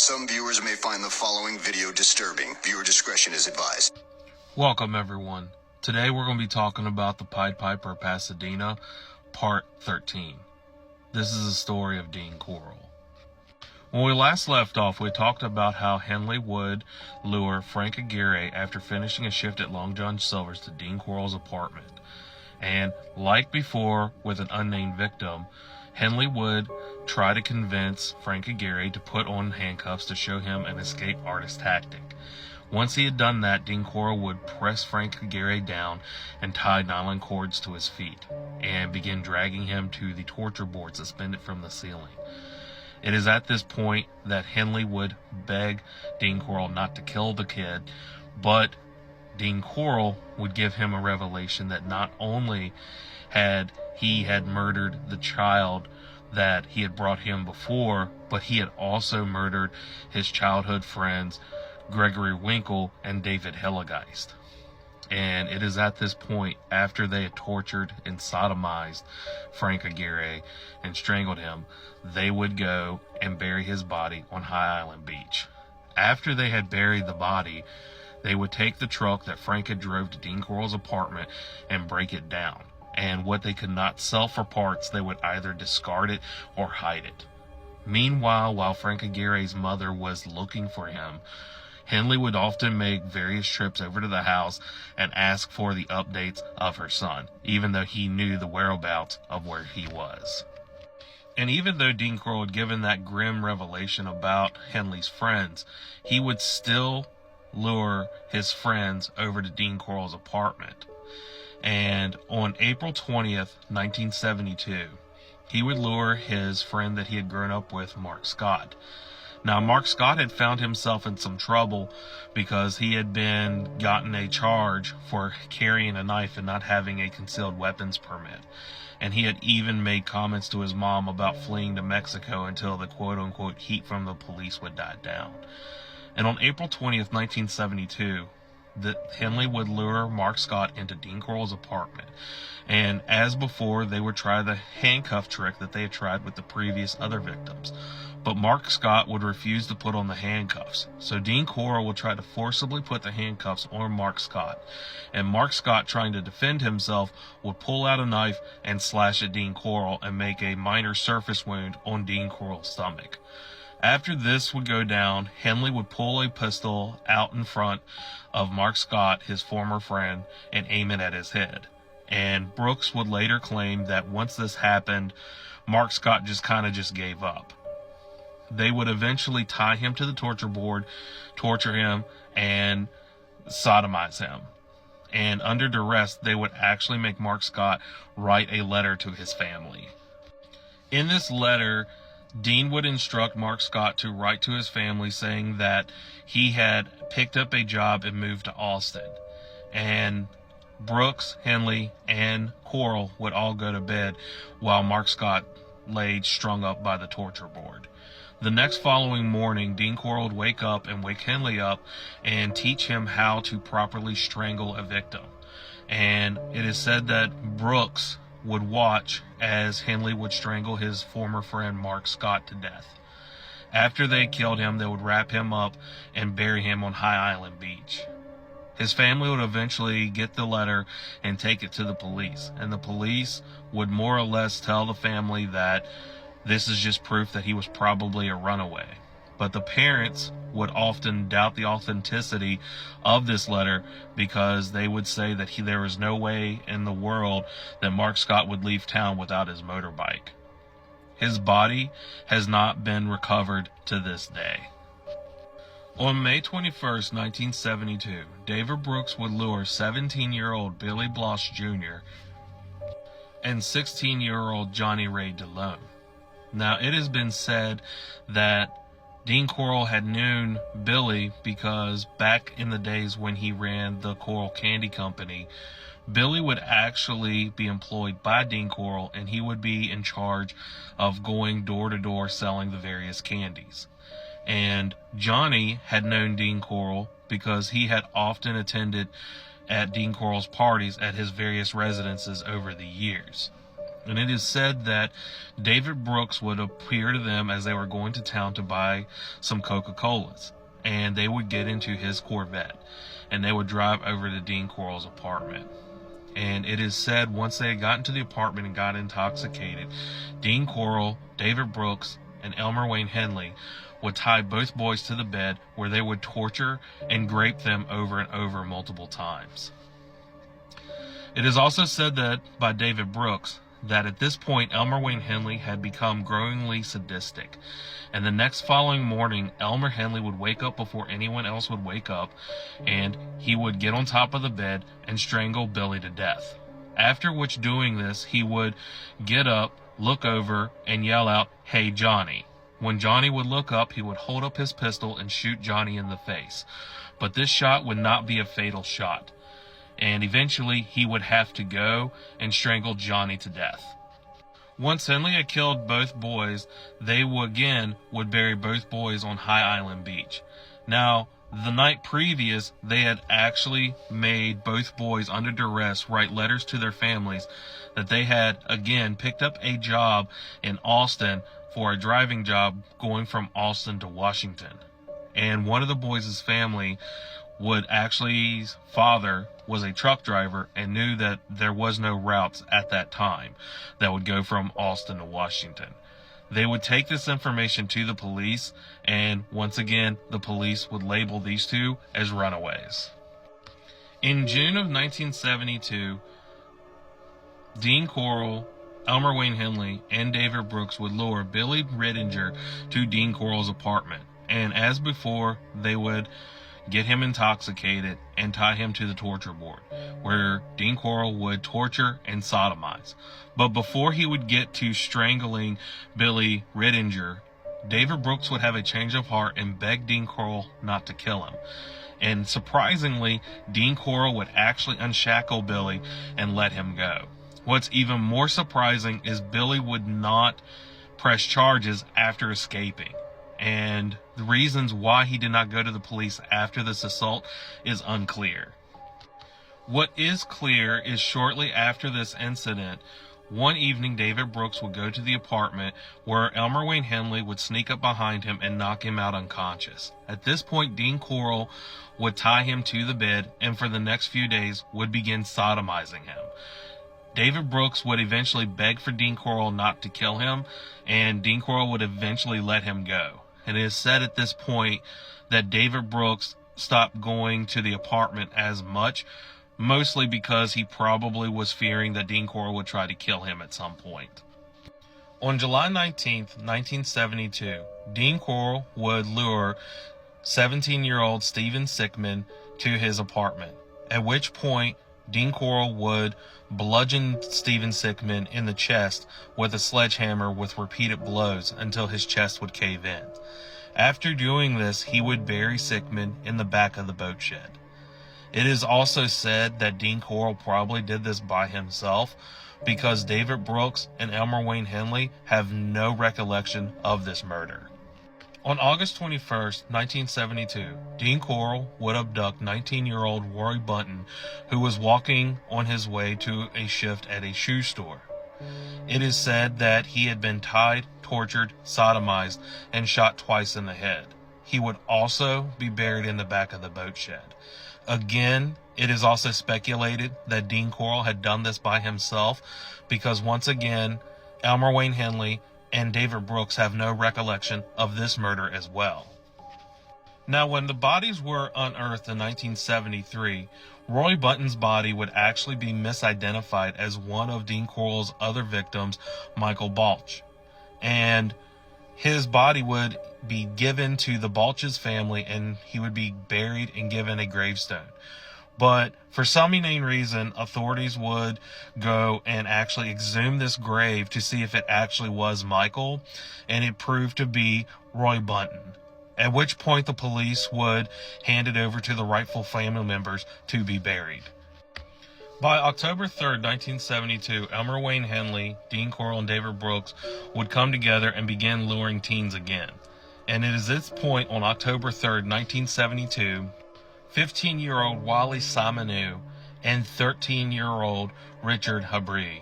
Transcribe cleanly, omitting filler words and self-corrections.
Some viewers may find the following video disturbing. Viewer discretion is advised. Welcome, everyone. Today we're going to be talking about the Pied Piper of Pasadena, Part 13. This is the story of Dean Corll. When we last left off, we talked about how Henley would lure Frank Aguirre after finishing a shift at Long John Silver's to Dean Corll's apartment. And like before with an unnamed victim, Henley would try to convince Frank Aguirre to put on handcuffs to show him an escape artist tactic. Once he had done that, Dean Corll would press Frank Aguirre down and tie nylon cords to his feet and begin dragging him to the torture board suspended from the ceiling. It is at this point that Henley would beg Dean Corll not to kill the kid, but Dean Corll would give him a revelation that not only had he murdered the child that he had brought him before, but he had also murdered his childhood friends Gregory Winkle and David Hillegeist. And it is at this point, after they had tortured and sodomized Frank Aguirre and strangled him, they would go and bury his body on High Island Beach. After they had buried the body, they would take the truck that Frank had drove to Dean Corll's apartment and break it down. And what they could not sell for parts, they would either discard it or hide it. Meanwhile, while Frank Aguirre's mother was looking for him, Henley would often make various trips over to the house and ask for the updates of her son, even though he knew the whereabouts of where he was. And even though Dean Corll had given that grim revelation about Henley's friends, he would still lure his friends over to Dean Corll's apartment. And on April 20th, 1972, he would lure his friend that he had grown up with, Mark Scott. Now, Mark Scott had found himself in some trouble because he had been gotten a charge for carrying a knife and not having a concealed weapons permit. And he had even made comments to his mom about fleeing to Mexico until the quote-unquote heat from the police would die down. And on April 20th, 1972, Henley would lure Mark Scott into Dean Corll's apartment. And as before, they would try the handcuff trick that they had tried with the previous other victims. But Mark Scott would refuse to put on the handcuffs. So Dean Corll would try to forcibly put the handcuffs on Mark Scott. And Mark Scott, trying to defend himself, would pull out a knife and slash at Dean Corll and make a minor surface wound on Dean Corll's stomach. After this would go down, Henley would pull a pistol out in front of Mark Scott, his former friend, and aim it at his head. And Brooks would later claim that once this happened, Mark Scott just gave up. They would eventually tie him to the torture board, torture him, and sodomize him. And under duress, they would actually make Mark Scott write a letter to his family. In this letter, Dean would instruct Mark Scott to write to his family saying that he had picked up a job and moved to Austin. And Brooks, Henley, and Corll would all go to bed while Mark Scott laid strung up by the torture board. The next following morning, Dean Corll would wake up and wake Henley up and teach him how to properly strangle a victim. And it is said that Brooks would watch as Henley would strangle his former friend Mark Scott to death. After they killed him, they would wrap him up and bury him on High Island Beach. His family would eventually get the letter and take it to the police, and the police would more or less tell the family that this is just proof that he was probably a runaway. But the parents would often doubt the authenticity of this letter because they would say that there was no way in the world that Mark Scott would leave town without his motorbike. His body has not been recovered to this day. On May 21st, 1972, David Brooks would lure 17-year-old Billy Bloss Jr. and 16-year-old Johnny Ray DeLone. Now, it has been said that Dean Corll had known Billy because back in the days when he ran the Corll Candy Company, Billy would actually be employed by Dean Corll, and he would be in charge of going door to door selling the various candies. And Johnny had known Dean Corll because he had often attended at Dean Corll's parties at his various residences over the years. And it is said that David Brooks would appear to them as they were going to town to buy some Coca-Colas. And they would get into his Corvette. And they would drive over to Dean Corll's apartment. And it is said once they had gotten to the apartment and got intoxicated, Dean Corll, David Brooks, and Elmer Wayne Henley would tie both boys to the bed where they would torture and grape them over and over multiple times. It is also said that by David Brooks that at this point Elmer Wayne Henley had become growingly sadistic, and the next following morning Elmer Henley would wake up before anyone else would wake up, and he would get on top of the bed and strangle Billy to death. After which, doing this, he would get up, look over, and yell out, "Hey Johnny." When Johnny would look up, he would hold up his pistol and shoot Johnny in the face. But this shot would not be a fatal shot, and eventually he would have to go and strangle Johnny to death. Once Henley had killed both boys, they would bury both boys on High Island Beach. Now, the night previous, they had actually made both boys under duress write letters to their families that they had, again, picked up a job in Austin for a driving job going from Austin to Washington. And one of the boys' family father was a truck driver and knew that there was no routes at that time that would go from Austin to Washington. They would take this information to the police, and once again, the police would label these two as runaways. In June of 1972, Dean Corll, Elmer Wayne Henley, and David Brooks would lure Billy Rittinger to Dean Corll's apartment, and as before, they would get him intoxicated and tie him to the torture board, where Dean Corll would torture and sodomize. But before he would get to strangling Billy Rittinger, David Brooks would have a change of heart and beg Dean Corll not to kill him. And surprisingly, Dean Corll would actually unshackle Billy and let him go. What's even more surprising is Billy would not press charges after escaping. And the reasons why he did not go to the police after this assault is unclear. What is clear is shortly after this incident, one evening David Brooks would go to the apartment where Elmer Wayne Henley would sneak up behind him and knock him out unconscious. At this point, Dean Corll would tie him to the bed and for the next few days would begin sodomizing him. David Brooks would eventually beg for Dean Corll not to kill him, and Dean Corll would eventually let him go. And it is said at this point that David Brooks stopped going to the apartment as much, mostly because he probably was fearing that Dean Corll would try to kill him at some point. On July 19th, 1972, Dean Corll would lure 17-year-old Stephen Sickman to his apartment, at which point Dean Corll would bludgeon Stephen Sickman in the chest with a sledgehammer with repeated blows until his chest would cave in. After doing this, he would bury Sickman in the back of the boat shed. It is also said that Dean Corll probably did this by himself because David Brooks and Elmer Wayne Henley have no recollection of this murder. On August 21st, 1972, Dean Corll would abduct 19-year-old Roy Bunton, who was walking on his way to a shift at a shoe store. It is said that he had been tied, tortured, sodomized, and shot twice in the head. He would also be buried in the back of the boat shed. Again, it is also speculated that Dean Corll had done this by himself because, once again, Elmer Wayne Henley and David Brooks have no recollection of this murder as well. Now, when the bodies were unearthed in 1973, Roy Bunton's body would actually be misidentified as one of Dean Corll's other victims, Michael Balch. And his body would be given to the Balch's family and he would be buried and given a gravestone. But for some inane reason, authorities would go and actually exhume this grave to see if it actually was Michael, and it proved to be Roy Bunton. At which point the police would hand it over to the rightful family members to be buried. By October 3rd, 1972, Elmer Wayne Henley, Dean Corll, and David Brooks would come together and begin luring teens again. And it is this point on October 3rd, 1972, 15-year-old Wally Simoneau and 13-year-old Richard Habri